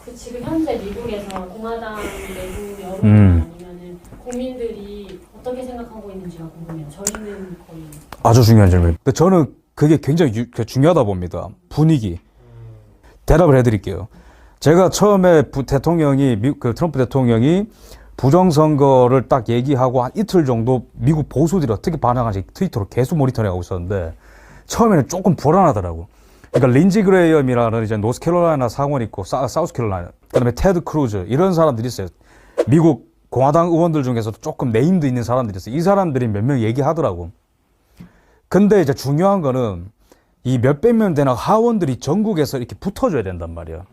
그 지금 현재 미국에서 공화당 내부 여론이나 아니면은 국민들이 어떻게 생각하고 있는지가 궁금해요. 저희는 거의 아주 중요한 질문. 근데 저는 그게 굉장히 중요하다 봅니다. 분위기. 대답을 해드릴게요. 제가 처음에 트럼프 대통령이 부정선거를 딱 얘기하고 한 이틀 정도 미국 보수들이 어떻게 반응하는지 트위터로 계속 모니터링하고 있었는데 처음에는 조금 불안하더라고. 그러니까 린지 그레이엄이라는 이제 노스캐롤라이나 상원 있고 사우스캐롤라이나, 그다음에 테드 크루즈 이런 사람들이 있어요. 미국 공화당 의원들 중에서도 조금 네임도 있는 사람들이 있어요. 이 사람들이 몇 명 얘기하더라고. 근데 이제 중요한 거는 이 몇백 명 되는 하원들이 전국에서 이렇게 붙어줘야 된단 말이야.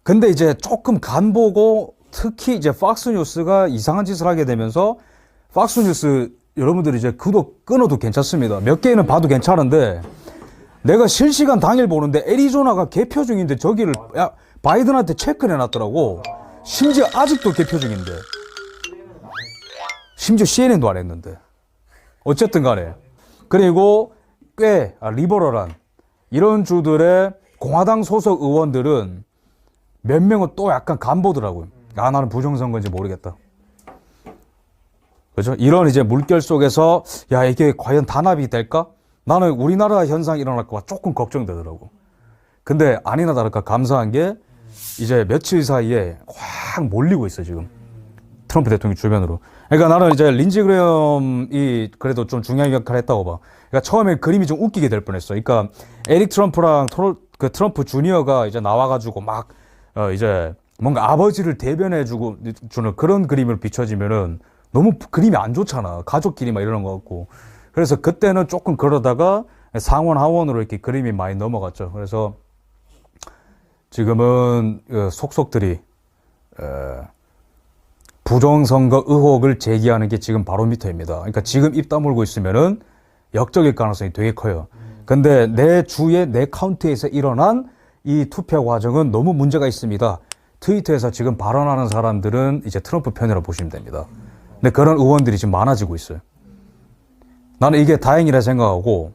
근데 이제 조금 간 보고 특히 이제 팍스뉴스가 이상한 짓을 하게 되면서 팍스뉴스 여러분들이 이제 구독 끊어도 괜찮습니다. 몇 개는 봐도 괜찮은데 내가 실시간 당일 보는데 애리조나가 개표 중인데 저기를 바이든한테 체크를 해놨더라고. 심지어 아직도 개표 중인데. 심지어 CNN도 안 했는데. 어쨌든 간에. 그리고 꽤 리버럴한 이런 주들의 공화당 소속 의원들은 몇 명은 또 약간 간보더라고요. 나는 부정선거인지 모르겠다. 그죠? 이런 이제 물결 속에서 이게 과연 단합이 될까? 나는 우리나라 현상이 일어날까 봐 조금 걱정되더라고. 근데 아니나 다를까 감사한 게 이제 며칠 사이에 확 몰리고 있어 지금. 트럼프 대통령 주변으로. 그러니까 나는 이제 린지 그레엄이 그래도 좀 중요한 역할을 했다고 봐. 그러니까 처음에 그림이 좀 웃기게 될 뻔했어. 그러니까 에릭 트럼프랑 트럼프 주니어가 이제 나와가지고 막 이제 뭔가 아버지를 대변해주고 주는 그런 그림을 비춰지면은 너무 그림이 안 좋잖아. 가족끼리 막 이러는 것 같고. 그래서 그때는 조금 그러다가 상원 하원으로 이렇게 그림이 많이 넘어갔죠. 그래서 지금은 속속들이 부정선거 의혹을 제기하는 게 지금 바로미터입니다. 그러니까 지금 입 다물고 있으면은 역적일 가능성이 되게 커요. 근데 내 주에 내 카운티에서 일어난 이 투표 과정은 너무 문제가 있습니다. 트위터에서 지금 발언하는 사람들은 이제 트럼프 편이라고 보시면 됩니다. 근데 그런 의원들이 지금 많아지고 있어요. 나는 이게 다행이라 생각하고,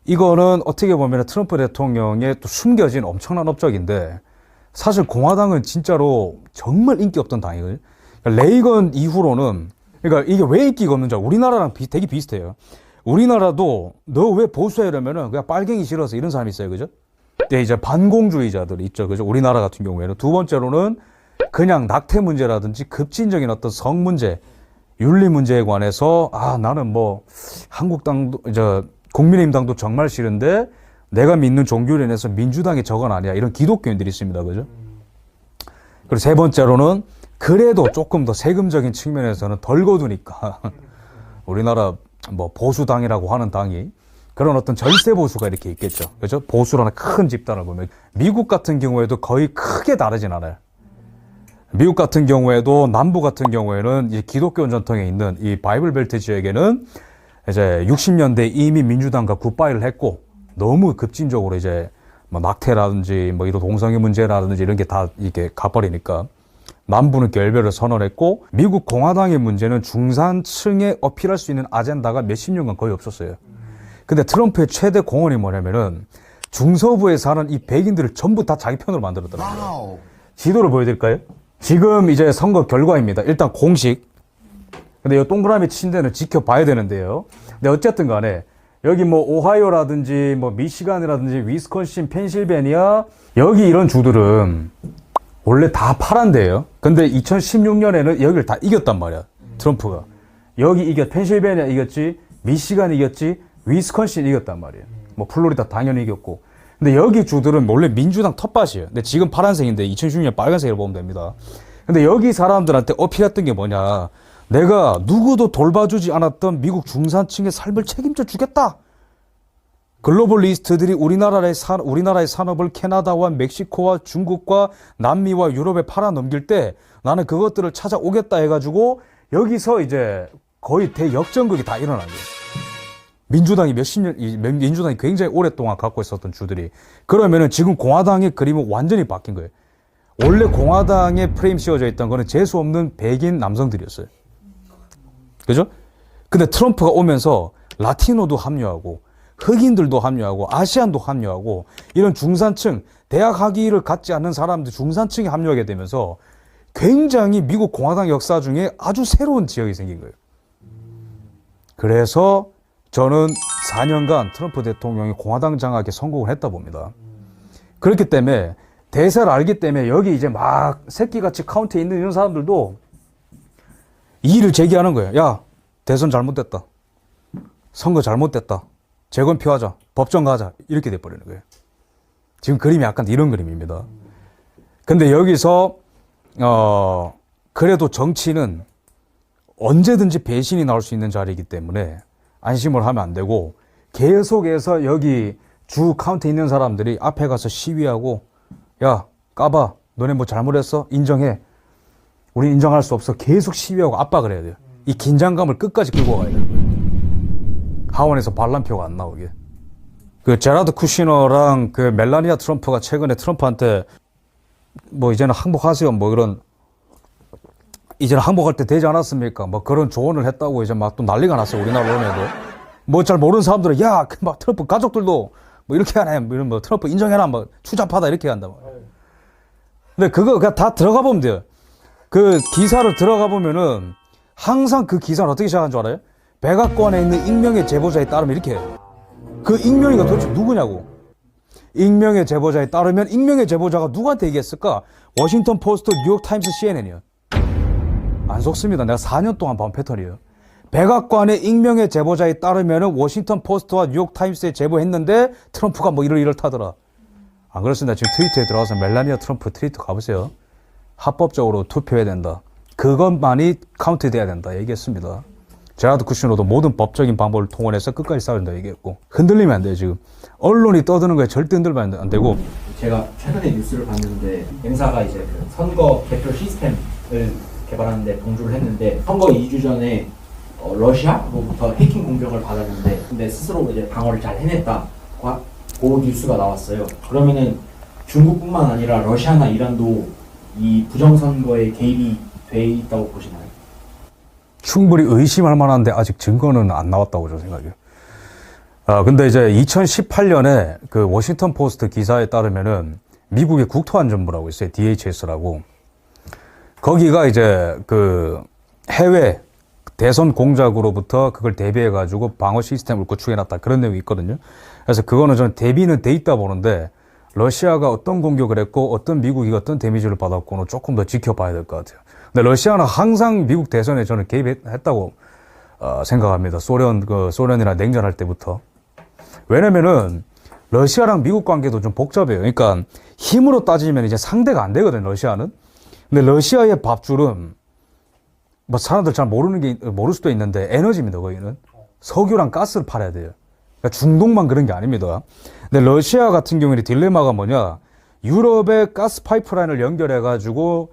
이거는 어떻게 보면 트럼프 대통령의 또 숨겨진 엄청난 업적인데, 사실 공화당은 진짜로 정말 인기 없던 당이거든요. 그러니까 레이건 이후로는, 그러니까 이게 왜 인기가 없는지 우리나라랑 되게 비슷해요. 우리나라도 너 왜 보수해 이러면은 그냥 빨갱이 싫어서 이런 사람이 있어요. 그죠? 근데 이제 반공주의자들 있죠. 그죠? 우리나라 같은 경우에는. 두 번째로는 그냥 낙태 문제라든지 급진적인 어떤 성 문제, 윤리 문제에 관해서 나는 뭐 한국당도 국민의힘당도 정말 싫은데 내가 믿는 종교로 인해서 민주당이 저건 아니야. 이런 기독교인들이 있습니다. 그죠? 그리고 세 번째로는 그래도 조금 더 세금적인 측면에서는 덜 거두니까 우리나라 뭐 보수당이라고 하는 당이 그런 어떤 절세 보수가 이렇게 있겠죠. 그죠? 보수라는 큰 집단을 보면 미국 같은 경우에도 거의 크게 다르진 않아요. 미국 같은 경우에도 남부 같은 경우에는 이 기독교 전통에 있는 이 바이블 벨트 지역에는 이제 60년대 이미 민주당과 굿바이를 했고 너무 급진적으로 이제 뭐 낙태라든지 뭐 이런 동성애 문제라든지 이런 게 다 이게 가버리니까 남부는 결별을 선언했고 미국 공화당의 문제는 중산층에 어필할 수 있는 아젠다가 몇십 년간 거의 없었어요. 근데 트럼프의 최대 공헌이 뭐냐면은 중서부에 사는 이 백인들을 전부 다 자기 편으로 만들었더라고요. 지도를 보여드릴까요? 지금 이제 선거 결과입니다. 일단 공식. 근데 이 동그라미 친 데는 지켜봐야 되는데요. 근데 어쨌든 간에 여기 뭐 오하이오라든지 뭐 미시간이라든지 위스콘신, 펜실베니아 여기 이런 주들은 원래 다 파란데요. 근데 2016년에는 여기를 다 이겼단 말이야. 트럼프가. 여기 펜실베니아 이겼지, 미시간 이겼지, 위스콘신 이겼단 말이에요. 뭐 플로리다 당연히 이겼고. 근데 여기 주들은 원래 민주당 텃밭이에요. 근데 지금 파란색인데 2016년 빨간색으로 보면 됩니다. 근데 여기 사람들한테 어필했던 게 뭐냐. 내가 누구도 돌봐주지 않았던 미국 중산층의 삶을 책임져 주겠다. 글로벌리스트들이 우리나라의 산업을 캐나다와 멕시코와 중국과 남미와 유럽에 팔아넘길 때 나는 그것들을 찾아오겠다 해가지고 여기서 이제 거의 대역전극이 다 일어난 거예요. 민주당이 민주당이 굉장히 오랫동안 갖고 있었던 주들이. 그러면은 지금 공화당의 그림은 완전히 바뀐 거예요. 원래 공화당에 프레임 씌워져 있던 거는 재수 없는 백인 남성들이었어요. 그죠? 근데 트럼프가 오면서 라티노도 합류하고 흑인들도 합류하고 아시안도 합류하고 이런 중산층, 대학 학위를 갖지 않는 사람들 중산층이 합류하게 되면서 굉장히 미국 공화당 역사 중에 아주 새로운 지역이 생긴 거예요. 그래서 저는 4년간 트럼프 대통령이 공화당 장악에 성공을 했다 봅니다. 그렇기 때문에 대세를 알기 때문에 여기 이제 막 새끼같이 카운티에 있는 이런 사람들도 이의를 제기하는 거예요. 야, 대선 잘못됐다. 선거 잘못됐다. 재검표하자. 법정 가자. 이렇게 돼버리는 거예요. 지금 그림이 약간 이런 그림입니다. 근데 여기서 그래도 정치는 언제든지 배신이 나올 수 있는 자리이기 때문에 안심을 하면 안 되고 계속해서 여기 주 카운티에 있는 사람들이 앞에 가서 시위하고 야, 까봐. 너네 뭐 잘못했어? 인정해. 우리 인정할 수 없어. 계속 시위하고 압박을 해야 돼요. 이 긴장감을 끝까지 끌고 가야 되는 거예요. 하원에서 반란표가 안 나오게. 그 제라드 쿠시너랑 그 멜라니아 트럼프가 최근에 트럼프한테 뭐 이제는 항복하세요. 뭐 이런 이제는 항복할 때 되지 않았습니까? 뭐 그런 조언을 했다고 이제 막 또 난리가 났어요. 우리나라 언론에도. 뭐 잘 모르는 사람들은 야, 막 트럼프 가족들도 뭐 이렇게 하네. 뭐 이런 뭐 트럼프 인정해라. 뭐 추잡하다 이렇게 한다. 근데 그거 그냥 다 들어가 보면 돼요. 그 기사를 들어가 보면은 항상 그 기사는 어떻게 시작한 줄 알아요? 백악관에 있는 익명의 제보자에 따르면 이렇게 해요. 그 익명이가 도대체 누구냐고. 익명의 제보자에 따르면 익명의 제보자가 누구한테 얘기했을까? 워싱턴 포스트, 뉴욕 타임스, CNN이요. 안 속습니다. 내가 4년 동안 본 패턴이에요. 백악관의 익명의 제보자에 따르면 워싱턴 포스트와 뉴욕 타임스에 제보했는데 트럼프가 뭐 이럴 타더라. 안 그렇습니다. 지금 트위터에 들어가서 멜라니아 트럼프 트위터 가보세요. 합법적으로 투표해야 된다. 그것만이 카운트 돼야 된다. 얘기했습니다. 제라드 쿠시너도 모든 법적인 방법을 통원해서 끝까지 싸워야 된다. 얘기했고. 흔들리면 안 돼요, 지금. 언론이 떠드는 거에 절대 흔들면 안 되고. 제가 최근에 뉴스를 봤는데 M사가 이제 그 선거 개표 시스템을 개발하는데 동조를 했는데 선거 2주 전에 러시아로부터 해킹 공격을 받았는데 근데 스스로 이제 방어를 잘 해냈다. 그 뉴스가 나왔어요. 그러면은 중국뿐만 아니라 러시아나 이란도 이 부정선거에 개입이 돼 있다고 보시나요? 충분히 의심할 만한데 아직 증거는 안 나왔다고 저는 생각해요. 근데 이제 2018년에 그 워싱턴 포스트 기사에 따르면은 미국의 국토안전부라고 있어요. DHS라고. 거기가 이제 그 해외 대선 공작으로부터 그걸 대비해가지고 방어 시스템을 구축해놨다. 그런 내용이 있거든요. 그래서 그거는 저는 대비는 돼 있다 보는데 러시아가 어떤 공격을 했고 어떤 미국이 어떤 데미지를 받았고는 조금 더 지켜봐야 될 것 같아요. 근데 러시아는 항상 미국 대선에 저는 개입했다고 생각합니다. 소련이나 냉전할 때부터. 왜냐면은 러시아랑 미국 관계도 좀 복잡해요. 그러니까 힘으로 따지면 이제 상대가 안 되거든요, 러시아는. 근데 러시아의 밥줄은 뭐 사람들 잘 모를 수도 있는데 에너지입니다, 거기는. 석유랑 가스를 팔아야 돼요. 그러니까 중동만 그런 게 아닙니다. 근데 러시아 같은 경우에는 딜레마가 뭐냐? 유럽의 가스 파이프라인을 연결해가지고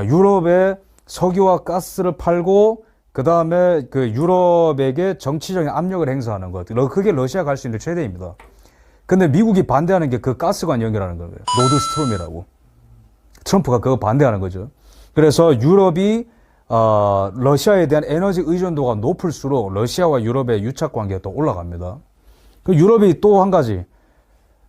유럽에 석유와 가스를 팔고 그 다음에 그 유럽에게 정치적인 압력을 행사하는 것. 그게 러시아가 할 수 있는 최대입니다. 근데 미국이 반대하는 게 그 가스관 연결하는 거예요. 노드스트롬이라고. 트럼프가 그거 반대하는 거죠. 그래서 유럽이 러시아에 대한 에너지 의존도가 높을수록 러시아와 유럽의 유착 관계가 또 올라갑니다. 그 유럽이 또 한 가지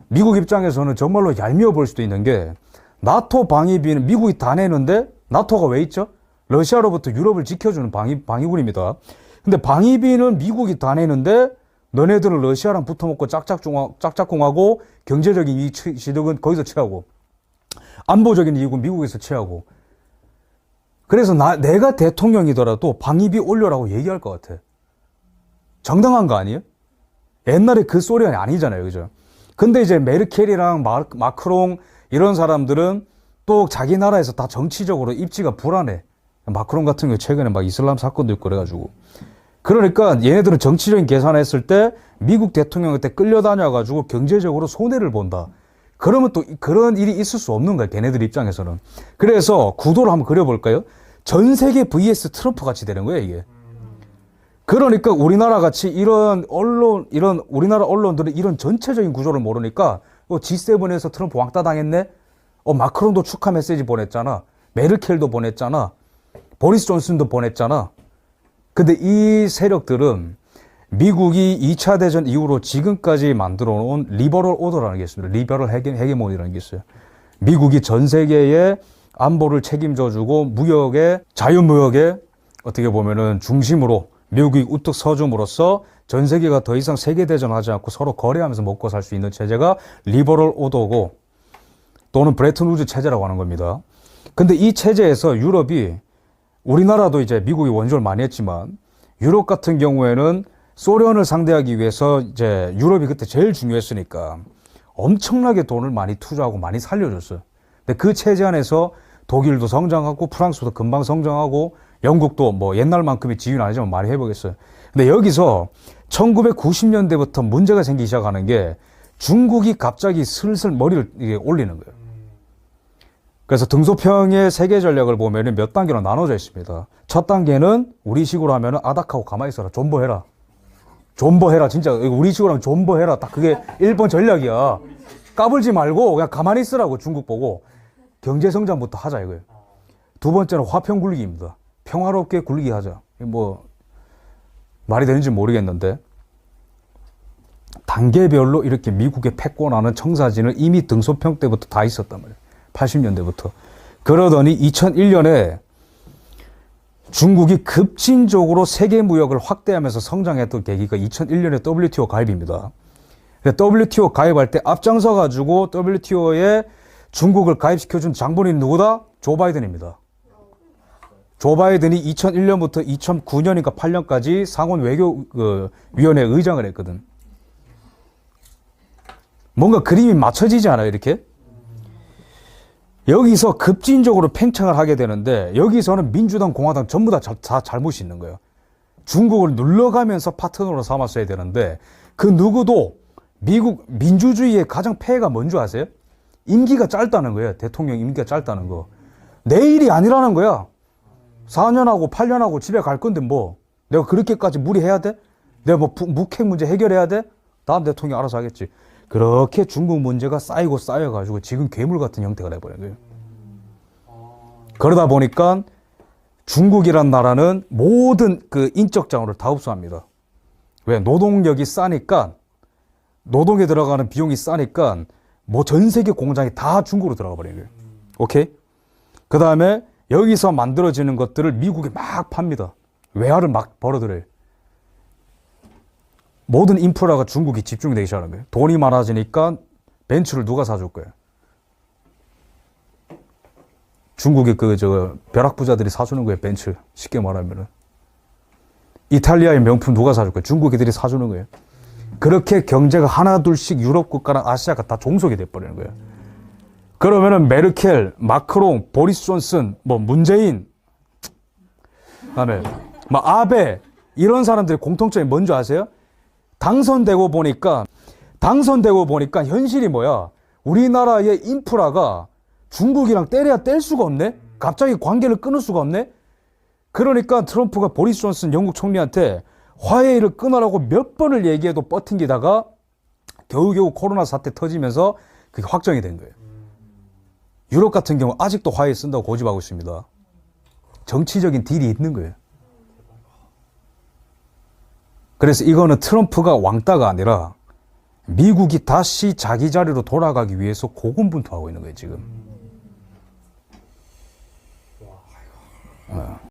미국 입장에서는 정말로 얄미워 보일 수도 있는 게 나토 방위비는 미국이 다 내는데 나토가 왜 있죠? 러시아로부터 유럽을 지켜주는 방위군입니다. 근데 방위비는 미국이 다 내는데 너네들은 러시아랑 붙어먹고 짝짝꿍하고 경제적인 이익 취득은 거기서 취하고 안보적인 이익은 미국에서 취하고 그래서 내가 대통령이더라도 방위비 올려라고 얘기할 것 같아. 정당한 거 아니에요? 옛날에 그 소련이 아니잖아요. 그죠? 근데 이제 메르켈이랑 마크롱 이런 사람들은 또 자기 나라에서 다 정치적으로 입지가 불안해. 마크롱 같은 경우 최근에 막 이슬람 사건도 있고 그래가지고. 그러니까 얘네들은 정치적인 계산했을 때 미국 대통령한테 끌려다녀가지고 경제적으로 손해를 본다. 그러면 또 그런 일이 있을 수 없는 거야. 걔네들 입장에서는. 그래서 구도를 한번 그려볼까요? 전 세계 vs 트럼프 같이 되는 거예요, 이게. 그러니까 우리나라 같이 우리나라 언론들은 이런 전체적인 구조를 모르니까 G7에서 트럼프 왕따 당했네? 마크롱도 축하 메시지 보냈잖아. 메르켈도 보냈잖아. 보리스 존슨도 보냈잖아. 근데 이 세력들은 미국이 2차 대전 이후로 지금까지 만들어 놓은 리버럴 오더라는 게 있습니다. 리버럴 헤게모니라는 게 있어요. 미국이 전 세계의 안보를 책임져주고 무역의 자유무역의 어떻게 보면은 중심으로 미국이 우뚝 서줌으로써 전 세계가 더 이상 세계대전 하지 않고 서로 거래하면서 먹고 살 수 있는 체제가 리버럴 오더고 또는 브레튼 우즈 체제라고 하는 겁니다. 근데 이 체제에서 유럽이 우리나라도 이제 미국이 원조를 많이 했지만 유럽 같은 경우에는 소련을 상대하기 위해서 이제 유럽이 그때 제일 중요했으니까 엄청나게 돈을 많이 투자하고 많이 살려줬어요. 근데 그 체제 안에서 독일도 성장하고 프랑스도 금방 성장하고 영국도 뭐 옛날만큼의 지위는 아니지만 많이 회복했어요. 근데 여기서 1990년대부터 문제가 생기기 시작하는 게 중국이 갑자기 슬슬 머리를 이게 올리는 거예요. 그래서 등소평의 세계 전략을 보면 몇 단계로 나눠져 있습니다. 첫 단계는 우리식으로 하면 아닥하고 가만히 있어라. 존버해라. 존버해라. 진짜 우리식으로 하면 존버해라. 딱 그게 1번 전략이야. 까불지 말고 그냥 가만히 있으라고 중국 보고 경제성장부터 하자 이거예요. 두 번째는 화평 굴리기입니다. 평화롭게 굴리기 하자. 뭐 말이 되는지 모르겠는데 단계별로 이렇게 미국에 패권하는 청사진을 이미 등소평 때부터 다 있었단 말이에요. 80년대부터. 그러더니 2001년에 중국이 급진적으로 세계 무역을 확대하면서 성장했던 계기가 2001년에 WTO 가입입니다. WTO 가입할 때 앞장서 가지고 WTO에 중국을 가입시켜준 장본인이 누구다? 조 바이든입니다. 조 바이든이 2001년부터 2009년인가 8년까지 상원 외교위원회 의장을 했거든. 뭔가 그림이 맞춰지지 않아요, 이렇게? 여기서 급진적으로 팽창을 하게 되는데 여기서는 민주당, 공화당 전부 다 잘못이 있는 거예요. 중국을 눌러가면서 파트너로 삼았어야 되는데 그 누구도 미국 민주주의의 가장 폐해가 뭔지 아세요? 임기가 짧다는 거예요. 대통령 임기가 짧다는 거. 내일이 아니라는 거야. 4년하고 8년하고 집에 갈 건데 뭐 내가 그렇게까지 무리해야 돼? 내가 뭐 북핵 문제 해결해야 돼? 다음 대통령이 알아서 하겠지. 그렇게 중국 문제가 쌓이고 쌓여가지고 지금 괴물 같은 형태가 돼버린 거예요. 그러다 보니까 중국이란 나라는 모든 그 인적 자원을 다 흡수합니다. 왜? 노동력이 싸니까, 노동에 들어가는 비용이 싸니까 뭐 전 세계 공장이 다 중국으로 들어가 버린 거예요. 오케이? 그 다음에 여기서 만들어지는 것들을 미국에 막 팝니다. 외화를 막 벌어들여요. 모든 인프라가 중국이 집중이 되기 시작하는 거예요. 돈이 많아지니까 벤츠를 누가 사줄 거예요? 중국의 벼락부자들이 사주는 거예요, 벤츠. 쉽게 말하면은. 이탈리아의 명품 누가 사줄 거예요? 중국애들이 사주는 거예요. 그렇게 경제가 하나둘씩 유럽 국가랑 아시아가 다 종속이 돼버리는 거예요. 그러면은 메르켈, 마크롱, 보리스 존슨, 뭐 문재인, 그다음에 뭐 아베 이런 사람들의 공통점이 뭔지 아세요? 당선되고 보니까 현실이 뭐야? 우리나라의 인프라가 중국이랑 때려야 뗄 수가 없네? 갑자기 관계를 끊을 수가 없네? 그러니까 트럼프가 보리스 존슨 영국 총리한테 화해를 끊으라고 몇 번을 얘기해도 버팅기다가 겨우겨우 코로나 사태 터지면서 그게 확정이 된 거예요. 유럽 같은 경우 아직도 화해 쓴다고 고집하고 있습니다. 정치적인 딜이 있는 거예요. 그래서 이거는 트럼프가 왕따가 아니라 미국이 다시 자기 자리로 돌아가기 위해서 고군분투하고 있는 거예요, 지금.